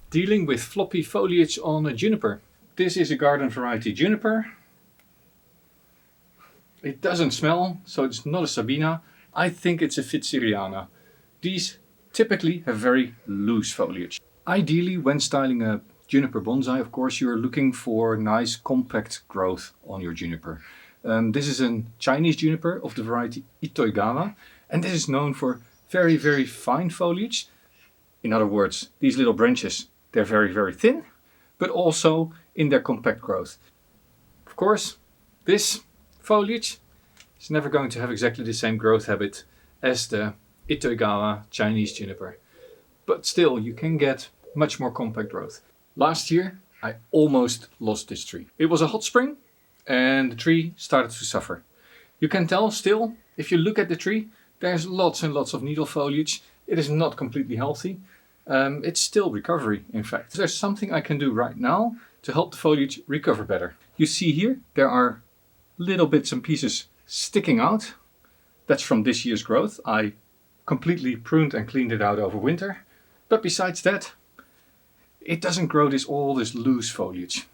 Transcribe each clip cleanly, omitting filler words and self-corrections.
Dealing with floppy foliage on a juniper. This is a garden variety juniper. It doesn't smell, so it's not a Sabina. I think it's a pfitzeriana. These typically have very loose foliage. Ideally, when styling a juniper bonsai, of course, you're looking for nice compact growth on your juniper. This is a Chinese juniper of the variety Ittoigawa, and this is known for very, very fine foliage. In other words, these little branches, they're very, very thin, but also in their compact growth. Of course, this foliage is never going to have exactly the same growth habit as the Ittoigawa Chinese juniper, but still you can get much more compact growth. Last year I almost lost this tree. It was a hot spring and the tree started to suffer. You can tell still, if you look at the tree, there's lots and lots of needle foliage. It is not completely healthy. It's still recovery, in fact. There's something I can do right now to help the foliage recover better. You see here, there are little bits and pieces sticking out. That's from this year's growth. I completely pruned and cleaned it out over winter. But besides that, it doesn't grow all this loose foliage.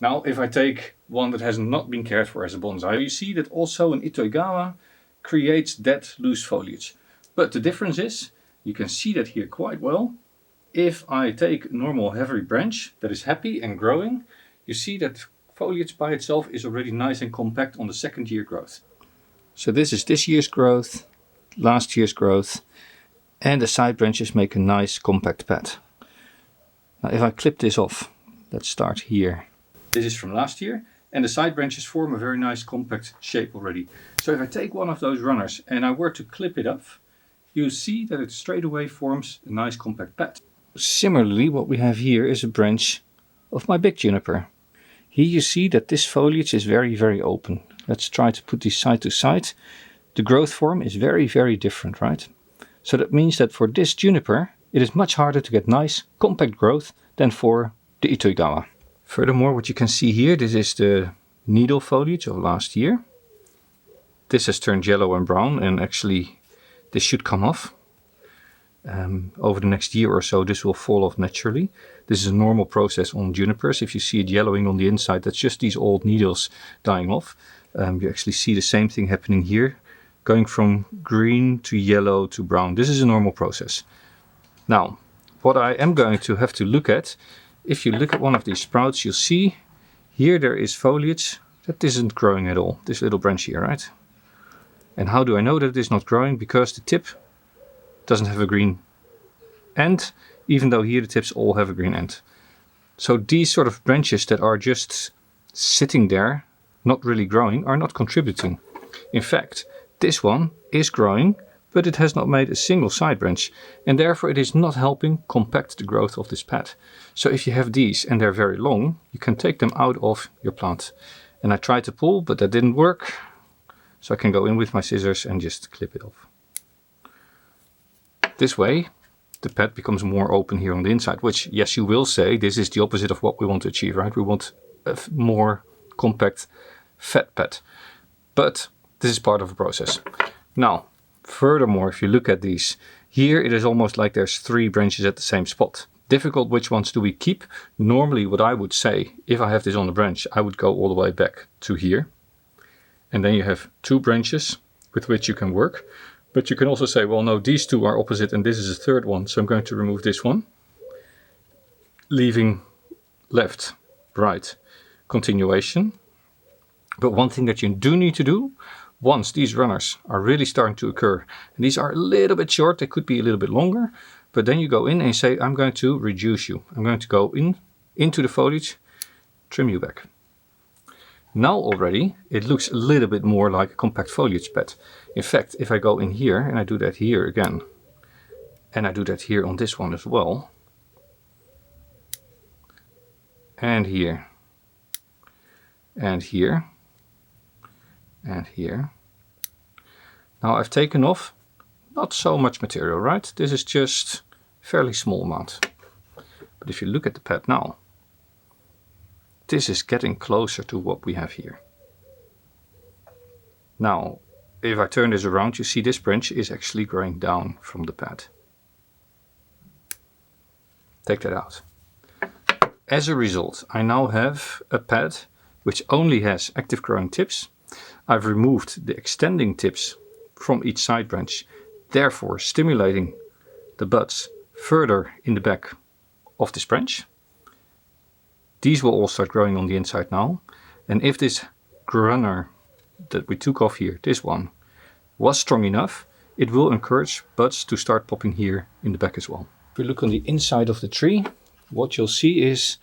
Now, if I take one that has not been cared for as a bonsai, you see that also an Ittoigawa creates that loose foliage. But the difference is, you can see that here quite well. If I take a normal heavy branch that is happy and growing, you see that foliage by itself is already nice and compact on the second year growth. So this is this year's growth, last year's growth, and the side branches make a nice compact pad. Now if I clip this off, let's start here. This is from last year, and the side branches form a very nice compact shape already. So if I take one of those runners and I were to clip it off, you see that it straight away forms a nice compact pad. Similarly, what we have here is a branch of my big juniper. Here you see that this foliage is very, very open. Let's try to put these side to side. The growth form is very, very different, right? So that means that for this juniper, it is much harder to get nice, compact growth than for the Ittoigawa. Furthermore, what you can see here, this is the needle foliage of last year. This has turned yellow and brown, and actually this should come off. Over the next year or so this will fall off naturally. This is a normal process on junipers. If you see it yellowing on the inside, that's just these old needles dying off. You actually see the same thing happening here, going from green to yellow to brown. This is a normal process. Now, what I am going to have to look at, if you look at one of these sprouts, you'll see here there is foliage that isn't growing at all. This little branch here, right? And how do I know that it is not growing? Because the tip doesn't have a green end, even though here the tips all have a green end. So these sort of branches that are just sitting there, not really growing, are not contributing. In fact, this one is growing, but it has not made a single side branch, and therefore it is not helping compact the growth of this pad. So if you have these and they're very long, you can take them out of your plant. And I tried to pull, but that didn't work. So I can go in with my scissors and just clip it off. This way, the pad becomes more open here on the inside, which, yes, you will say, this is the opposite of what we want to achieve, right? We want a more compact, fat pad. But this is part of the process. Now, furthermore, if you look at these, here it is almost like there's 3 branches at the same spot. Difficult, which ones do we keep? Normally, what I would say, if I have this on the branch, I would go all the way back to here. And then you have 2 branches with which you can work. But you can also say, well, no, these 2 are opposite and this is a 3rd one. So I'm going to remove this one, leaving left, right, continuation. But one thing that you do need to do, once these runners are really starting to occur, and these are a little bit short, they could be a little bit longer, but then you go in and say, I'm going to reduce you. I'm going to go into the foliage, trim you back. Now already it looks a little bit more like a compact foliage pad. In fact, if I go in here and I do that here again, and I do that here on this one as well, and here, and here, and here. Now I've taken off not so much material, right? This is just a fairly small amount. But if you look at the pad now, this is getting closer to what we have here. Now, if I turn this around, you see this branch is actually growing down from the pad. Take that out. As a result, I now have a pad which only has active growing tips. I've removed the extending tips from each side branch, therefore stimulating the buds further in the back of this branch. These will all start growing on the inside now. And if this runner that we took off here, this one, was strong enough, it will encourage buds to start popping here in the back as well. If we look on the inside of the tree, what you'll see is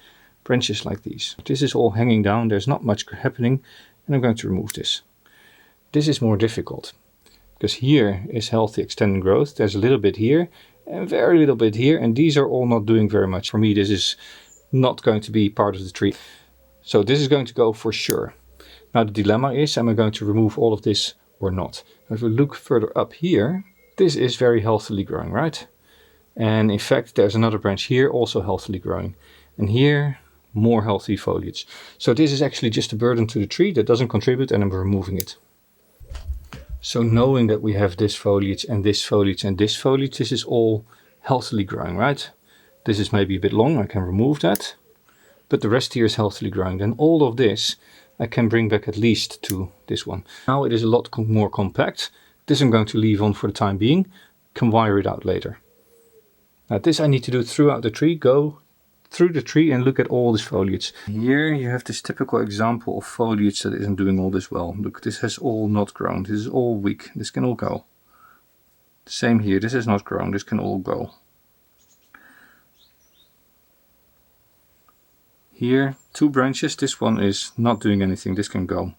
branches like these. This is all hanging down, there's not much happening, and I'm going to remove this. This is more difficult, because here is healthy extending growth. There's a little bit here, and very little bit here, and these are all not doing very much. For me, this is not going to be part of the tree. So this is going to go for sure. Now the dilemma is, am I going to remove all of this or not? If we look further up here, this is very healthily growing, right? And in fact, there's another branch here also healthily growing. And here, more healthy foliage. So this is actually just a burden to the tree that doesn't contribute, and I'm removing it. So knowing that we have this foliage and this foliage and this foliage, this is all healthily growing, right? This is maybe a bit long, I can remove that. But the rest here is healthily growing. Then all of this I can bring back at least to this one. Now it is a lot more compact. This I'm going to leave on for the time being. Can wire it out later. Now this I need to do throughout the tree. Go through the tree and look at all this foliage. Here you have this typical example of foliage that isn't doing all this well. Look, this has all not grown. This is all weak. This can all go. Same here. This has not grown. This can all go. Here, 2 branches. This one is not doing anything. This can go.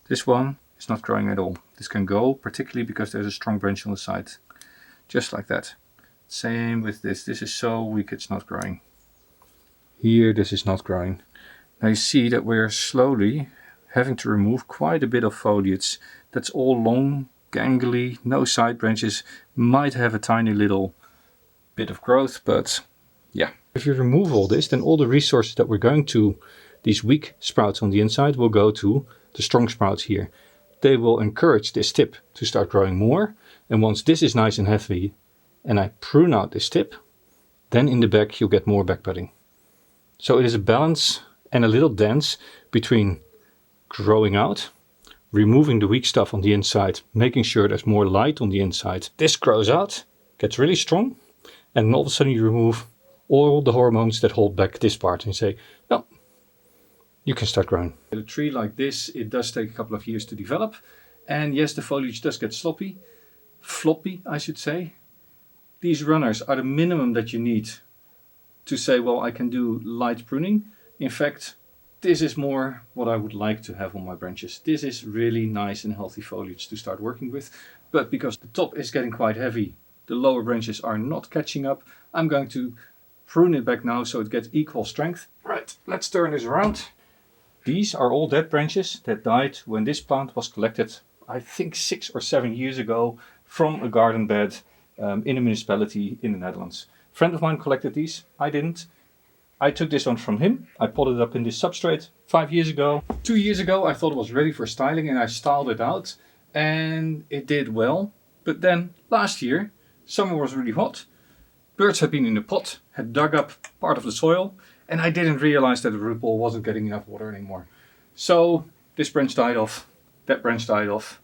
This one is not growing at all. This can go, particularly because there's a strong branch on the side. Just like that. Same with this. This is so weak it's not growing. Here this is not growing. Now you see that we're slowly having to remove quite a bit of foliage. That's all long, gangly, no side branches. Might have a tiny little bit of growth, but yeah. If you remove all this, then all the resources that we're going to, these weak sprouts on the inside, will go to the strong sprouts here. They will encourage this tip to start growing more. And once this is nice and heavy and I prune out this tip, then in the back you'll get more back budding. So it is a balance and a little dance between growing out, removing the weak stuff on the inside, making sure there's more light on the inside. This grows out, gets really strong, and then all of a sudden you remove all the hormones that hold back this part and say, no, you can start growing. A tree like this, it does take a couple of years to develop. And yes, the foliage does get floppy, I should say. These runners are the minimum that you need to say, well, I can do light pruning. In fact, this is more what I would like to have on my branches. This is really nice and healthy foliage to start working with. But because the top is getting quite heavy, the lower branches are not catching up, I'm going to prune it back now so it gets equal strength. Right, let's turn this around. These are all dead branches that died when this plant was collected, I think 6 or 7 years ago, from a garden bed in a municipality in the Netherlands. A friend of mine collected these, I didn't. I took this one from him. I potted it up in this substrate 5 years ago. 2 years ago I thought it was ready for styling and I styled it out and it did well. But then last year, summer was really hot. Birds had been in the pot, had dug up part of the soil, and I didn't realize that the root ball wasn't getting enough water anymore. So this branch died off, that branch died off,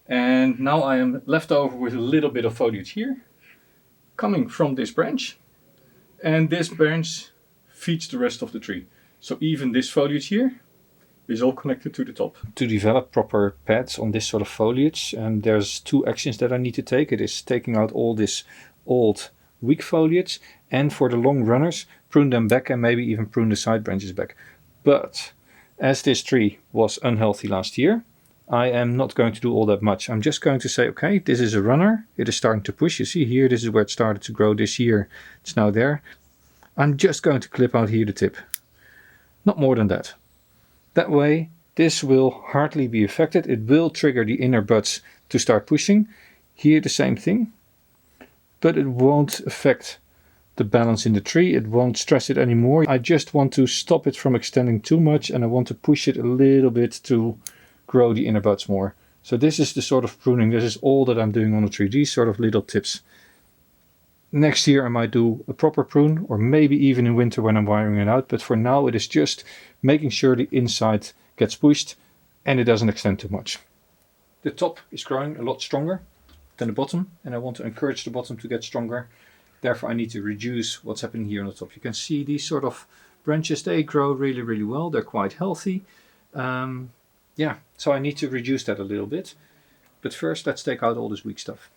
and now I am left over with a little bit of foliage here, coming from this branch, and this branch feeds the rest of the tree. So even this foliage here is all connected to the top. To develop proper pads on this sort of foliage, there's 2 actions that I need to take. It is taking out all this old weak foliage, and for the long runners, prune them back and maybe even prune the side branches back. But as this tree was unhealthy last year, I am not going to do all that much. I'm just going to say, okay, this is a runner. It is starting to push. You see here, this is where it started to grow this year. It's now there. I'm just going to clip out here the tip. Not more than that. That way, this will hardly be affected. It will trigger the inner buds to start pushing. Here the same thing. But it won't affect the balance in the tree. It won't stress it anymore. I just want to stop it from extending too much, and I want to push it a little bit to grow the inner buds more. So this is the sort of pruning. This is all that I'm doing on the tree. These sort of little tips. Next year I might do a proper prune, or maybe even in winter when I'm wiring it out, but for now it is just making sure the inside gets pushed and it doesn't extend too much. The top is growing a lot stronger than the bottom, and I want to encourage the bottom to get stronger. Therefore I need to reduce what's happening here on the top. You can see these sort of branches, they grow really well, they're quite healthy. Yeah, so I need to reduce that a little bit. But first let's take out all this weak stuff.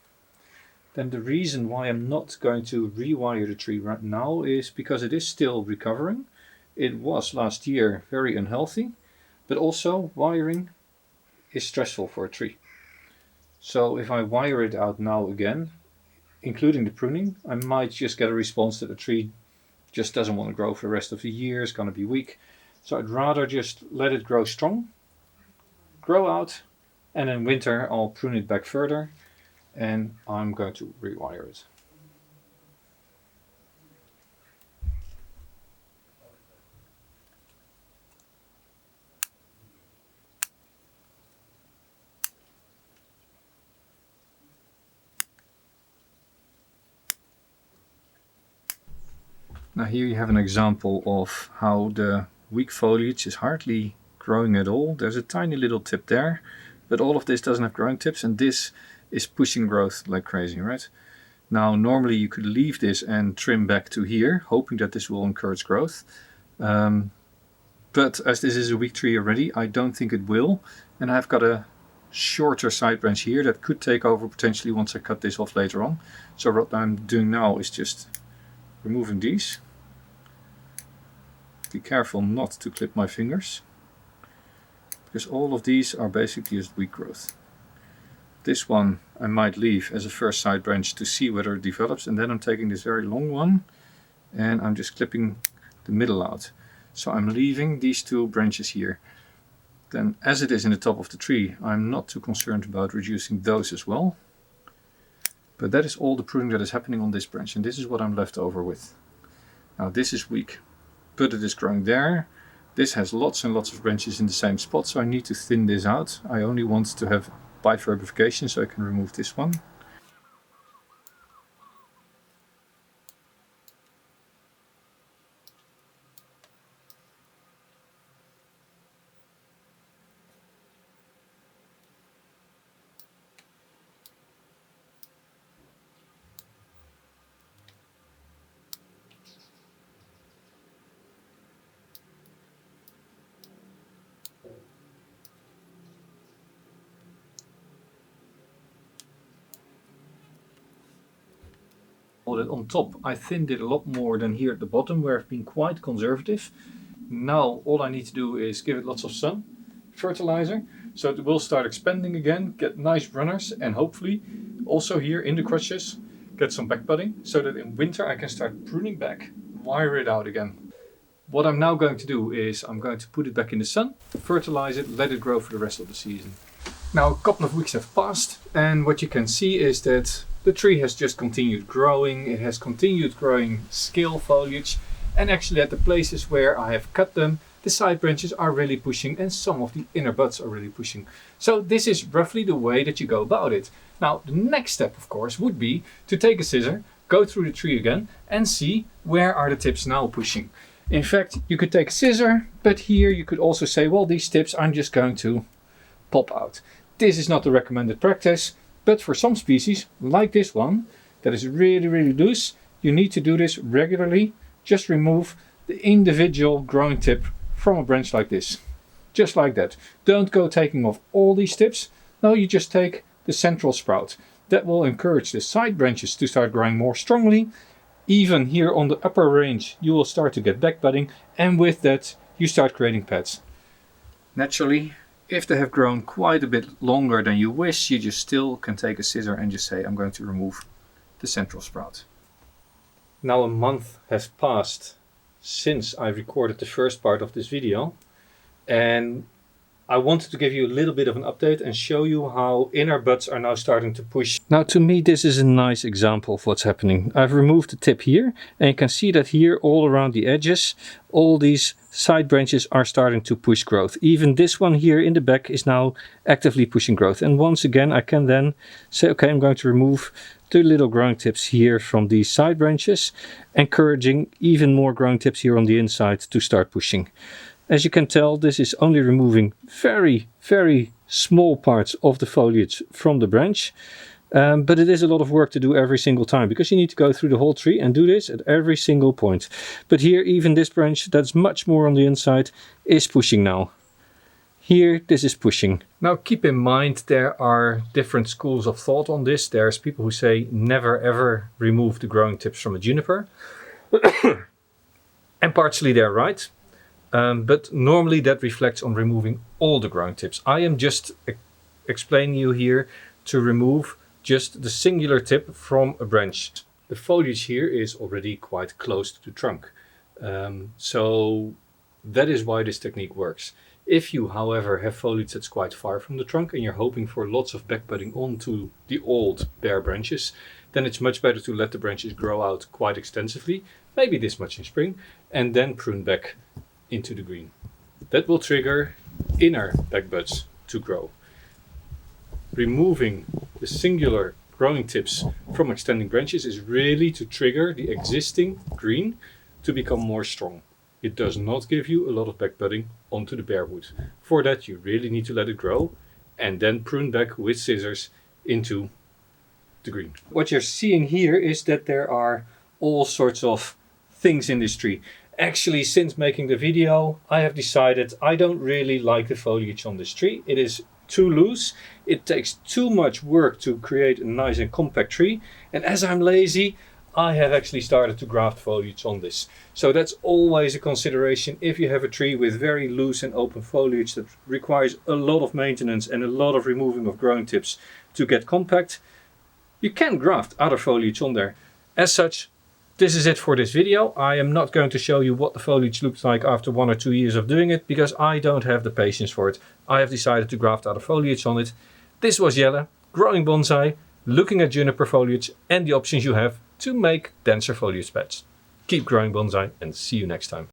Then the reason why I'm not going to rewire the tree right now is because it is still recovering. It was last year very unhealthy, but also wiring is stressful for a tree. So if I wire it out now again, including the pruning, I might just get a response that the tree just doesn't want to grow for the rest of the year, it's going to be weak. So I'd rather just let it grow strong, grow out, and in winter I'll prune it back further and I'm going to rewire it. Now here you have an example of how the weak foliage is hardly growing at all. There's a tiny little tip there, but all of this doesn't have growing tips, and this is pushing growth like crazy, right? Now normally you could leave this and trim back to here, hoping that this will encourage growth. But as this is a weak tree already, I don't think it will. And I've got a shorter side branch here that could take over potentially once I cut this off later on. So what I'm doing now is just removing these. Be careful not to clip my fingers, because all of these are basically just weak growth. This one I might leave as a first side branch to see whether it develops, and then I'm taking this very long one and I'm just clipping the middle out. So I'm leaving these two branches here. Then as it is in the top of the tree, I'm not too concerned about reducing those as well. But that is all the pruning that is happening on this branch, and this is what I'm left over with. Now this is weak, but it is growing there. This has lots and lots of branches in the same spot, so I need to thin this out. I only want to have bifurcation, so I can remove this one. On top I thinned it a lot more than here at the bottom, where I've been quite conservative. Now all I need to do is give it lots of sun, fertilizer, so it will start expanding again, get nice runners, and hopefully also here in the crotches get some back budding, so that in winter I can start pruning back, wire it out again. What I'm now going to do is I'm going to put it back in the sun, fertilize it, let it grow for the rest of the season. Now a couple of weeks have passed, and what you can see is that the tree has just continued growing. It has continued growing scale foliage, and actually at the places where I have cut them, the side branches are really pushing and some of the inner buds are really pushing. So this is roughly the way that you go about it. Now the next step of course would be to take a scissor, go through the tree again and see where are the tips now pushing. In fact, you could take a scissor, but here you could also say, well, these tips I'm just going to pop out. This is not the recommended practice. But for some species, like this one, that is really loose, you need to do this regularly. Just remove the individual growing tip from a branch like this. Just like that. Don't go taking off all these tips. No, you just take the central sprout. That will encourage the side branches to start growing more strongly. Even here on the upper range, you will start to get back budding, and with that, you start creating pads. Naturally, if they have grown quite a bit longer than you wish, you just still can take a scissor and just say, I'm going to remove the central sprout. Now a month has passed since I recorded the first part of this video, and I wanted to give you a little bit of an update and show you how inner buds are now starting to push. Now to me this is a nice example of what's happening. I've removed the tip here and you can see that here all around the edges all these side branches are starting to push growth. Even this one here in the back is now actively pushing growth. And once again I can then say, okay, I'm going to remove the little growing tips here from these side branches, encouraging even more growing tips here on the inside to start pushing. As you can tell, this is only removing very, very small parts of the foliage from the branch. But it is a lot of work to do every single time because you need to go through the whole tree and do this at every single point. But here, even this branch that's much more on the inside is pushing now. Here, this is pushing. Now keep in mind there are different schools of thought on this. There's people who say never ever remove the growing tips from a juniper. And partially they're right. But normally that reflects on removing all the growing tips. I am just explaining you here to remove just the singular tip from a branch. The foliage here is already quite close to the trunk. So that is why this technique works. If you, however, have foliage that's quite far from the trunk and you're hoping for lots of backbudding onto the old bare branches, then it's much better to let the branches grow out quite extensively, maybe this much in spring, and then prune back into the green. That will trigger inner backbuds to grow. Removing the singular growing tips from extending branches is really to trigger the existing green to become more strong. It does not give you a lot of backbudding onto the bare wood. For that you really need to let it grow and then prune back with scissors into the green. What you're seeing here is that there are all sorts of things in this tree. Actually, since making the video, I have decided I don't really like the foliage on this tree. It is too loose. It takes too much work to create a nice and compact tree. And as I'm lazy, I have actually started to graft foliage on this. So that's always a consideration if you have a tree with very loose and open foliage that requires a lot of maintenance and a lot of removing of growing tips to get compact. You can graft other foliage on there. As such, this is it for this video. I am not going to show you what the foliage looks like after 1 or 2 years of doing it because I don't have the patience for it. I have decided to graft other foliage on it. This was Jelle, growing bonsai, looking at juniper foliage and the options you have to make denser foliage beds. Keep growing bonsai and see you next time.